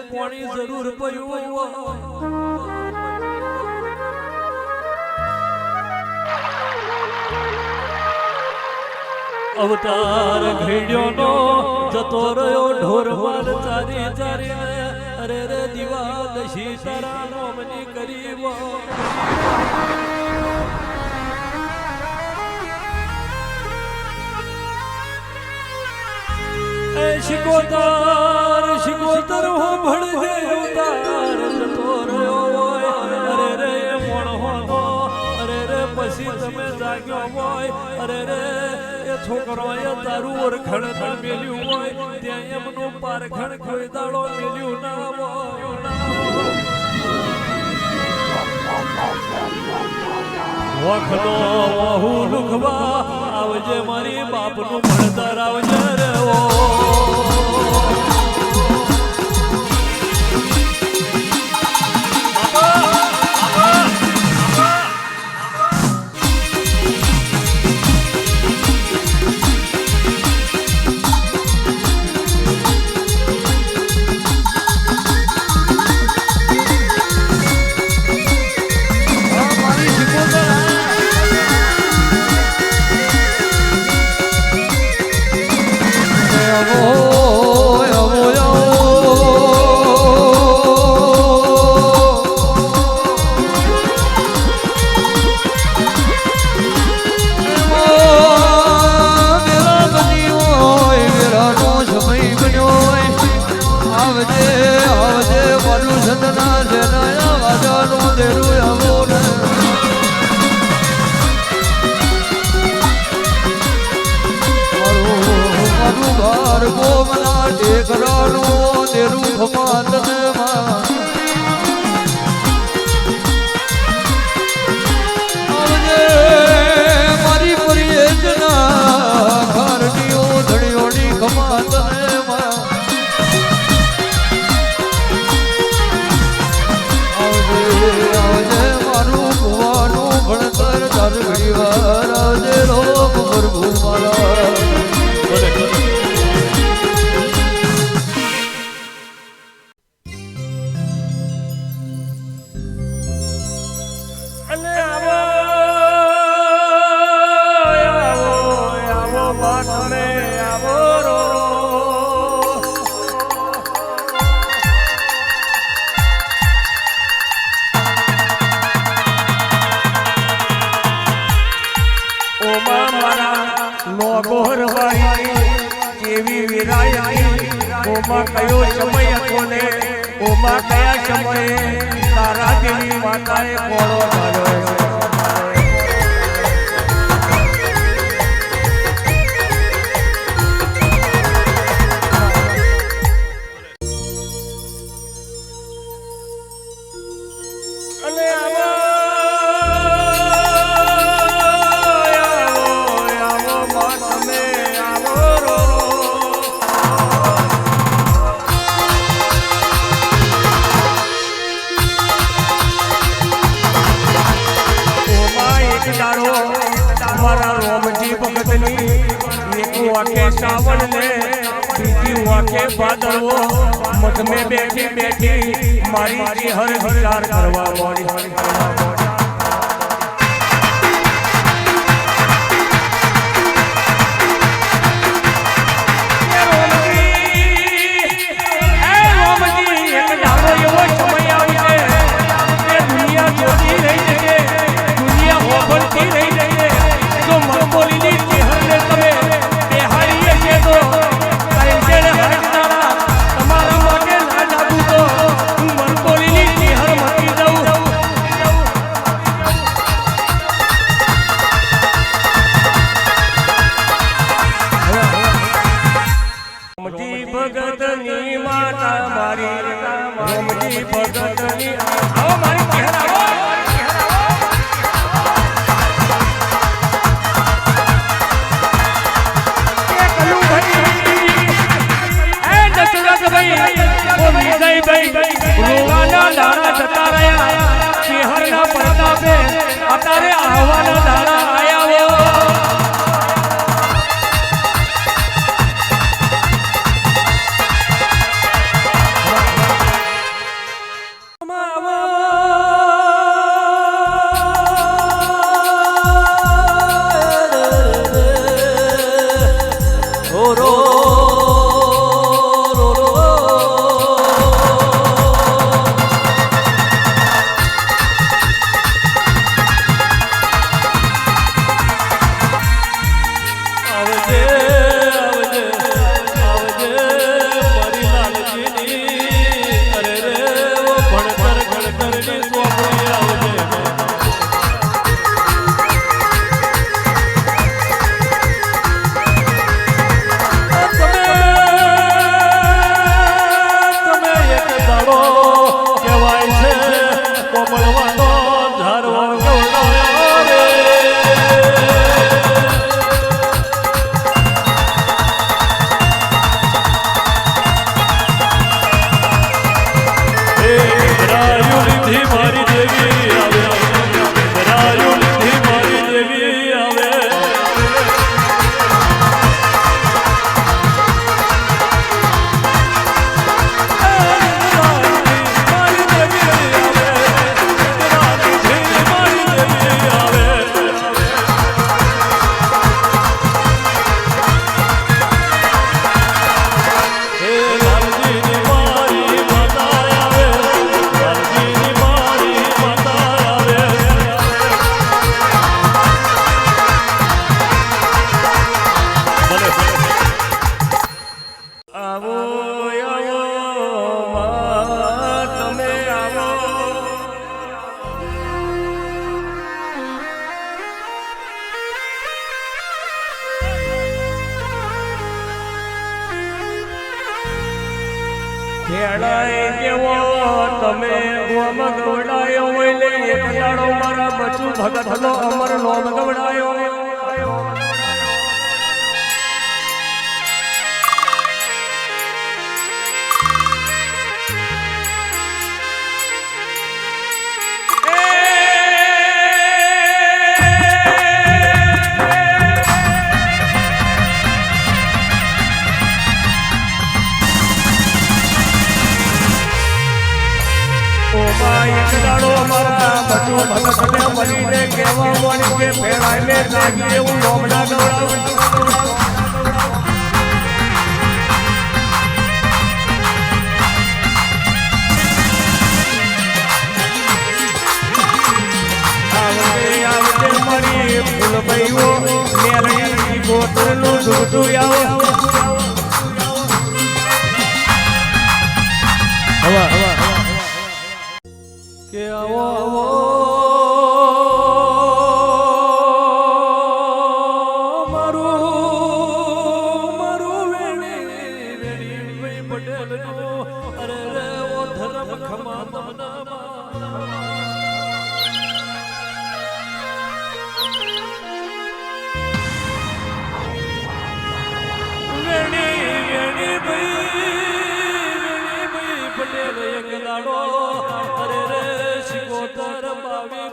પાણી જરૂર પડ્યું અવતાર ઘેડ્યો નો જતો રહ્યો ઢોર માલ ચારી ચારી અરે રે દીવા દશી તારા નોમની કરી શિકોતર હો ભણજે ઉતાર જતો રહ્યો હોય અરે રે મોણહોનો અરે રે પછી તમે જાગ્યો હોય અરે રે એ છોકરોએ તારું ઓરખણ ન મેલ્યું હોય ત્યાં એમનું પારખણ કોઈ દાડો મેલ્યું ના હોય વખનો વહુ લુખવા આવજે મારી બાપનું ભણતર આવજે રે ઓ મારી પરિયજના ઘરડીઓ ધડીઓની ખમા તને આવજે મારું ભુવાનું ભણતર તાર ઘડી વાર આવજે લોક પ્રભુ મારા કયો સમય હતો ને ઓમાં કયા સમયે તારા દેવી માતાએ કોળો ધાર્યો श्रावण ने बीती हुआ के बादलो मठ में बैठी बैठी मारी हर विचार करवा वाली અત્યારે આહવાના દાડા આયા રાયુ લીધી મારી દેવી આવે રાયુ લીધી મારી દેવી આવે ખેડાય કેવો તમે ગોમ ગવડાયો હોય લે એક દાડો મારા બચુ ભગતનો અમર નોમ ગવડાયો ભગતને મળીને કેવા મળી કે ફેરાય ને જાગી એવું નોમડા ગવડાવું આવતે મળી ફૂલભાઈઓ મેલડી ગોતરનું દૂધું આવો કે આવો આવો મારું વેણી પટેલ અરે રે ઓ ધર્મ ખમા વેણી ભાઈ પટેલ એક દાડો અરે રે શિકોતર બાવી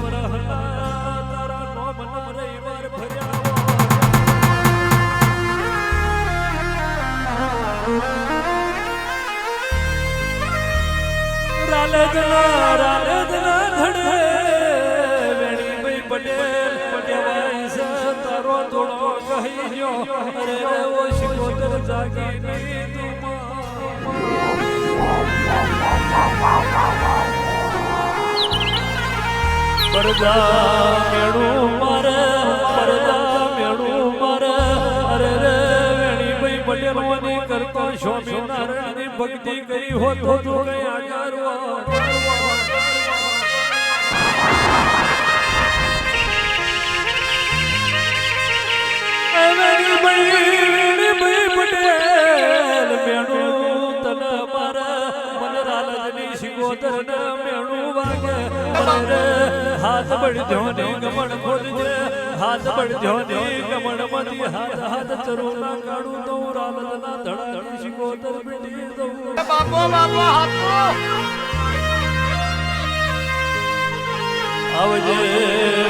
વરહના તારા નોમ રવિવાર ભર્યા રાલદના ધડે વેણી ભાઈ પટેલ પટેવાઈ છે તારો થોડો કહી ગયો અરે રે ઓ શિકોતર જાગી નહીં પરદા મેળું મારે અરે રે વેણી ભાઈ પટેલોની કરતો સ્વામિનારાયણની ભક્તિ કરી હોત તો કઈ આગારવા વેણી ભાઈ પટેલ મેળું તને મારા મન રાલજની શિકોતર ને મેળું વાગે અરે હાથ બળજો ને ગમણ ખોલજે હાથ બળજો ને ગમણ માંથી હાથ ચરોના કાઢું તો રાલજના ધડાની શિકોતર બેટી દઉં બાપો હાથો આવજે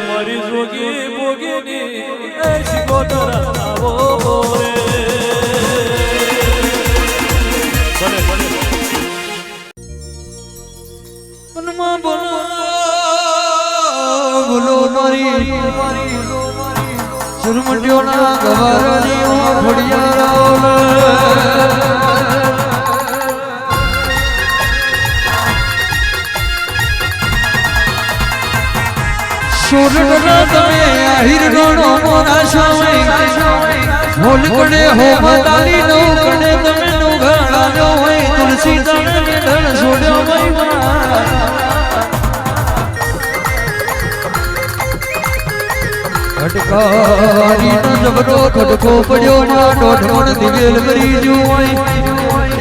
મારી જોગી બોગીની એ શિકોતર આવો રે ભલે મનમાં બોલો મારી સુરમંડિયોના ગવારની સોરઠના તમે આહિર ગણો મોરા સ્વામી હોલ કડે હો મતાલી નો કડે તમે નો ઘાણો હોય તુલસી દળ ને ધણ છોડ્યો ખટકારી નો જબરો ખટકો પડ્યો ના દોઢમણ દિવેલ કરી જો હોય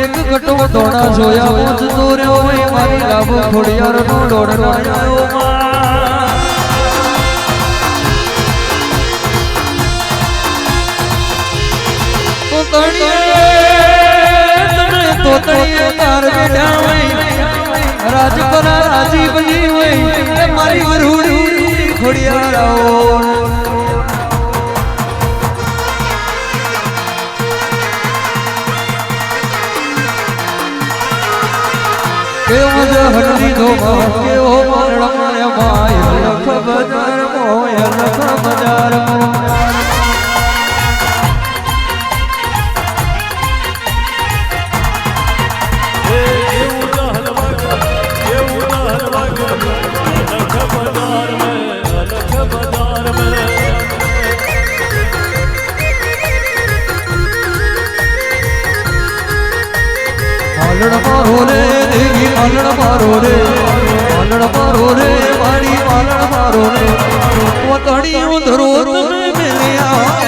એક કટો દોણા જોયા પૂછતો રહ્યો હોય મારી લાભો ખોડિયાર નો દોડનો આવ્યો તોતણીએ તાર બેઠા હોય રાજ પર કેવો જહન લીધો કેવો મરણ મને માય લખ બજાર મોય લખ બજાર માલણ મારો રે દેવી માલણ મારો રે મારી માલણ મારો રે વતડી ઉધરો તમે મેલ્યા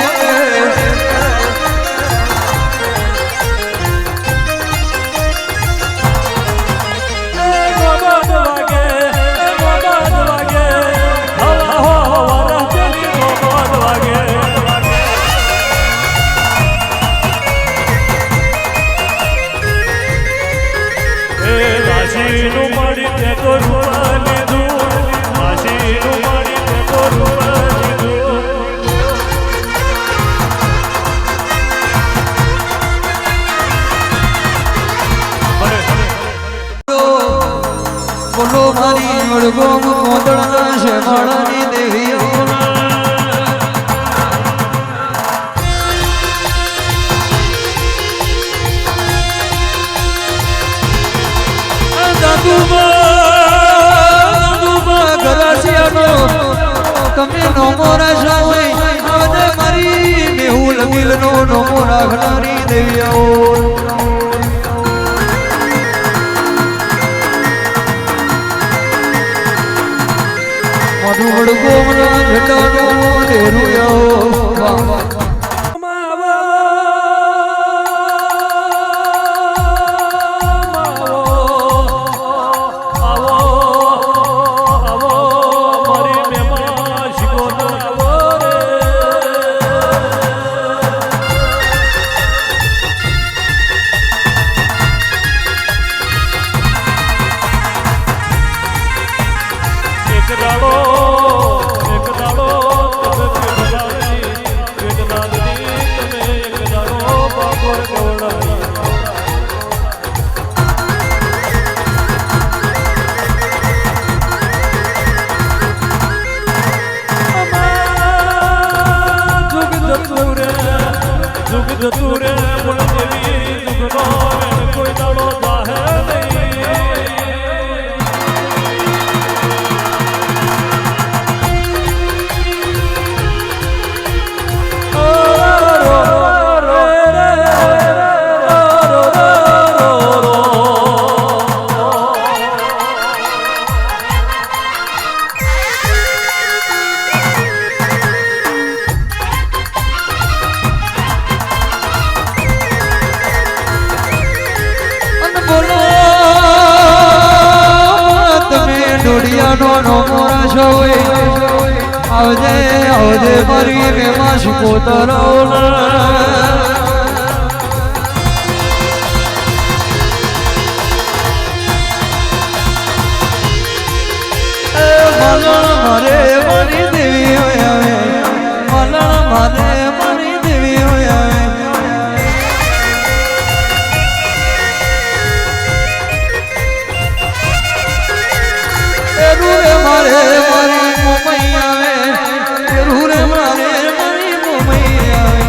બોલો મારી અડગો કોદળના છે માળાની દેવીઓ તમે નો મોરા શાય આવજે મારી મેહુલ દિલ નો મોરા ઘનારી દેવીઓ મધુવડ ગોમના ઘટાનો દેરુયો જતુરે બોલ દેવી દુખનો કોઈ દાડો જાહે આવજે આવજે મારી મેમાં શિકોતરો મલણ મારે મારી દેવી હોય આવે મલણ મારે મારી દેવી હોય આવે રૂરે મારે મારી મોમઈ આવે રૂરે મારે મારી મોમઈ આવે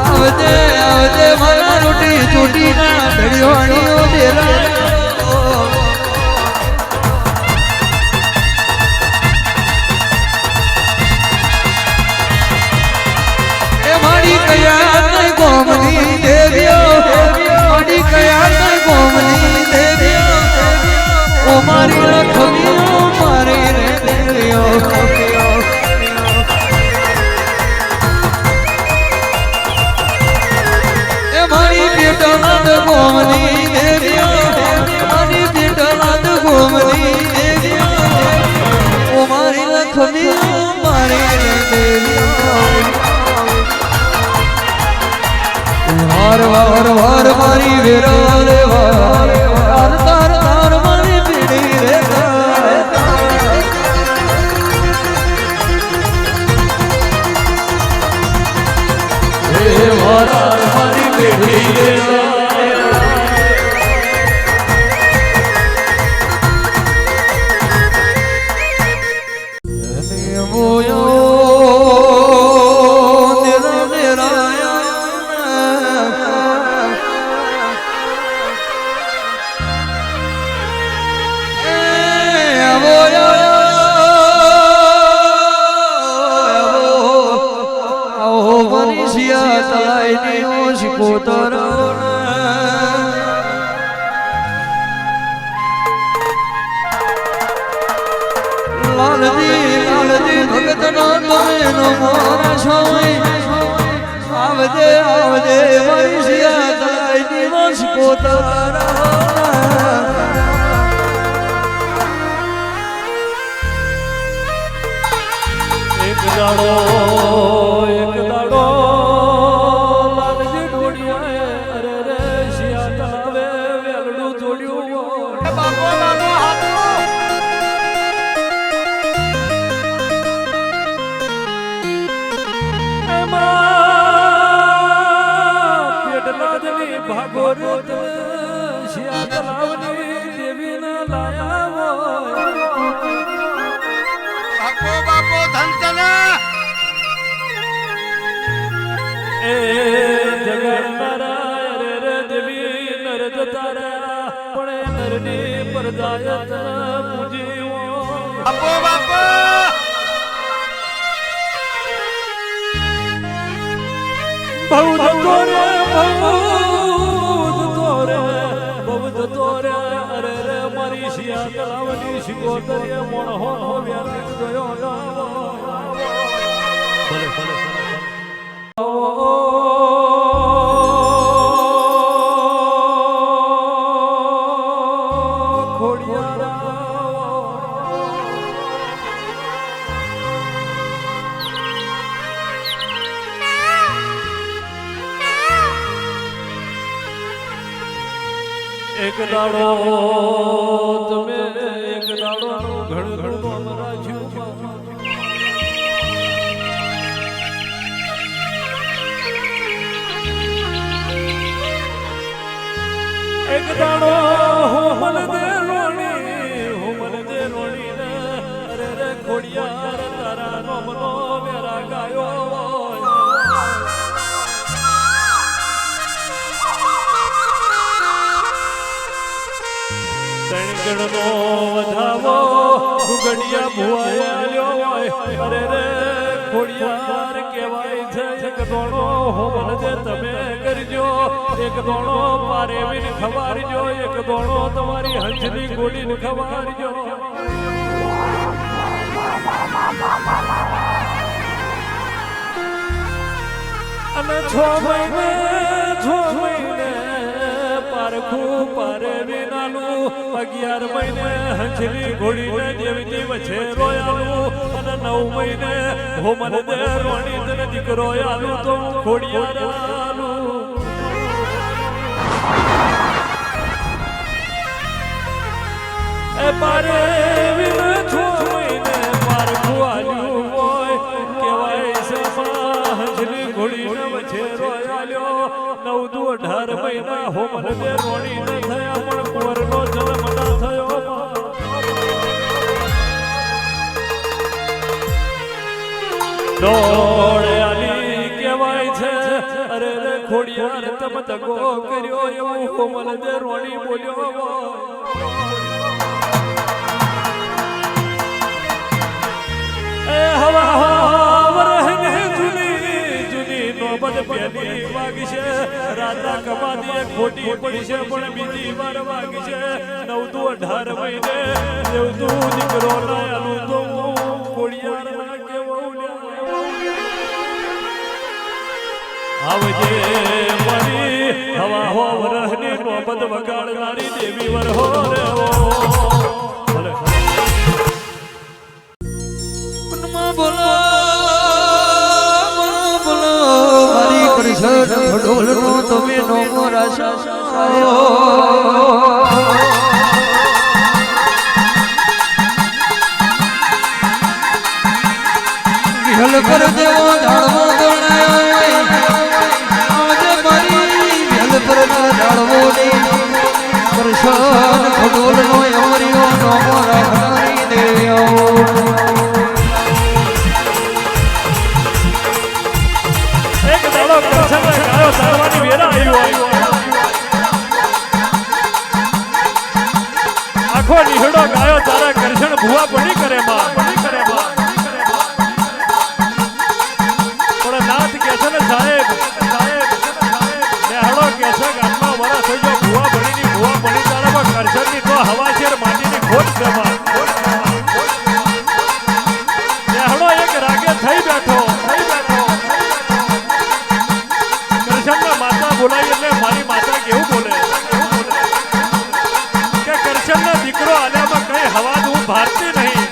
આવજે આવજે મારા રોટી ચોટી ના દળિયોણીઓ દેલા એ મારી કયા નહીં ગોમની દેવીઓ મારી કયા નહીં વાર વાર વાર મારી વેરા રે વાર તાર તાર તાર મારી પીડી રે વારા મારી પેઢી રે લાલજી લાલજી ભગત નો તમે નો મોરા છોય આવજે આવજે મારી સિયા તલાઈ દિવસ કોતરા એક દાડો લાલજી ડોડિયાએ અરે રે શિયા તળાવે વેલડું જોડ્યું બાપો બાપો હાથો પેટલાદની ભાગોરત શિયા તળાવની દેવીના લાયા બાપો બાપો ધનતના એ જગન્નારાય રે રે દેવી નરદ તારા પણ નરની પરદાયત પૂજીઓ બાપો બાપો બહુ તોરે અરે રે મારી શિયા તળાવની શિકોતરીએ મોણહો વ્યારાગ ગયો ભલે ભલે એક દાડો તમે એક દાડો ઘણ ઘણ રાખ્યું એક દાડો હું મને દે રોણી ને અરે રે ખોડિયાર તારા નોમનો વેરા ગાયો નો વધાવો ગુગડિયા ભુવાયા લ્યો હોય અરે રે ખોડિયાર કહેવાય છે એક દોણો હોમન જે તમે કરજો એક દોણો પારેવીન ખવારજો એક દોણો તમારી હંસની ગોળીને ખવારજો અને 6 મહિને પારખું પારેવીન 11 મહિને હંસલી ઘોડીને દેવીની વચ્ચે રોયાલું અને 9 મહિને હોમન દે રોણી તને દીકરો આલું તો ખોડિયાર આલું એ પારેવીન 6 મહિને પારખું આલ્યું હોય કહેવાય છે હંસલી ઘોડીને વચ્ચે રોયાલ્યો 9 દુ 18 મહિના હોમન દે રોણી ન થયા પણ કુંવરનો જન્મ ન થયો દોડે આલી કહેવાય છે અરે રે ખોડિયાર તમે દગો કર્યો એવું હોમન દે રોણી બોલ્યો એ હવા રહને જુની નોબત પેલી વાગશે રાતા કમાદીએ ખોટી પડી છે પણ બીજી વાર વાગશે 9 દુ 18 મહિને દેવતું દીકરો ના આલું તો ખોડિયાર ના આવજે મારી હવા હો વરહની નોબત વગાડનારી દેવી વરહો રે ભલે બોલો બોલો મારી પરિસર કરશન ખડોલનો તમે નોમો રાશા વિહલ પર દેવો જાળવો ગણાય આજે મારી વિહલ પર જાળવો નહીં કરશન ખડોલનો અમરીઓ નોમો રાખનારી દેવો આખો નિહળો ગાયો તારા કરશન ભુવા બની કરે માં પણ નાથ કે છે ને સાહેબ નિહળો કે છે ગામમાં વરા થઈ ગયો ભુવા બની તારામાં કરશનની તો હવા શેર માટીની ખોટ છે માં નિહળો એક રાગે થઈ બેઠો કરશનના માતા બોલાય એટલે મારી માતા કેવું બોલે કે કરશનનો દીકરો આલ્યામાં કઈ હવા હું ભારતી નહીં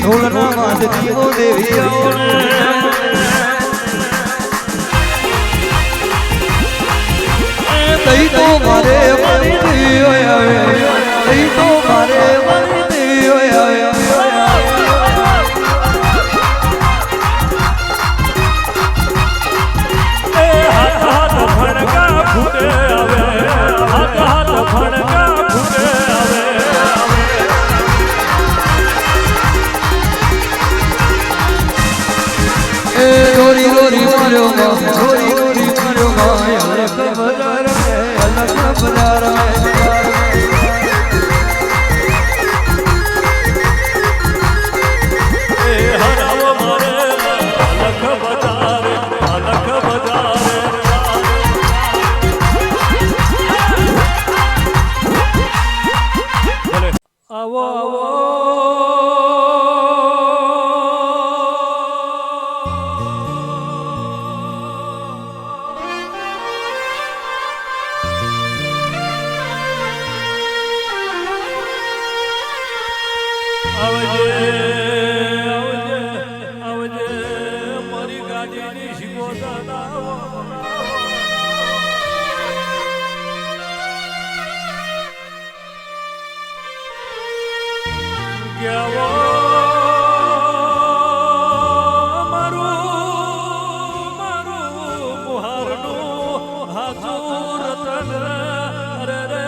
ઢોલના માંડવીઓ દેવી તઈ તો મારે મારી દેવ આવે તઈ તો મારે મારી દેવ આવે હાથ ફણકા ફૂટે આવે હાથ ફણકા ફૂટે આવે એ રોરી રોરી માર્યો માં રોરી રોરી માર્યો માં અલગ બજાર મે અલગ બજાર મે એ હરાવો મારે અલખ બજારે આવો આવો આવજે આવજે આવજે મારી ગાડીની શિકોતા કેવો મારું મુહારનું હાથું રતન રે રે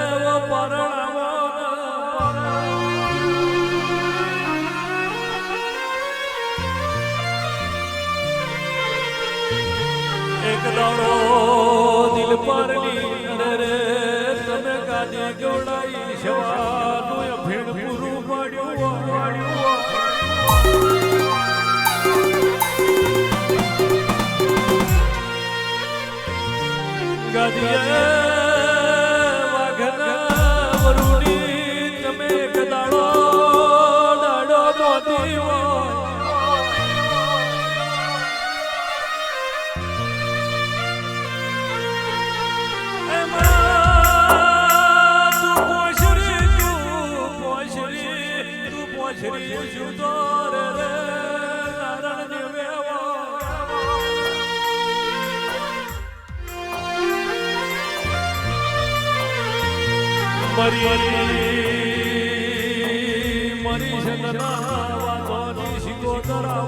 પરણાવો એક દાડો દિલ પરની રે તમે ગાડી જોડાઈ શવાનું ભીડ પૂરું પાડ્યું ગાડીએ વાઘના વરુડી તમે એક દાડો મોતી શ્રી સુતોર રે નારણ દેવેવા મરી સદના વાતોની શિકોતરા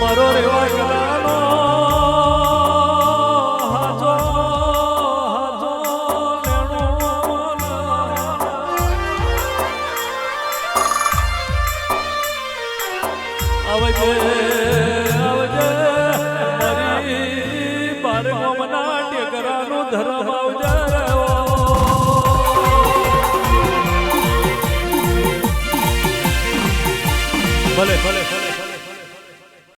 મારો રેવા ગલાનો આવજે આવજે મારી બારગામના ટેકરાનું ધર્મ આવજે ભલે ભલે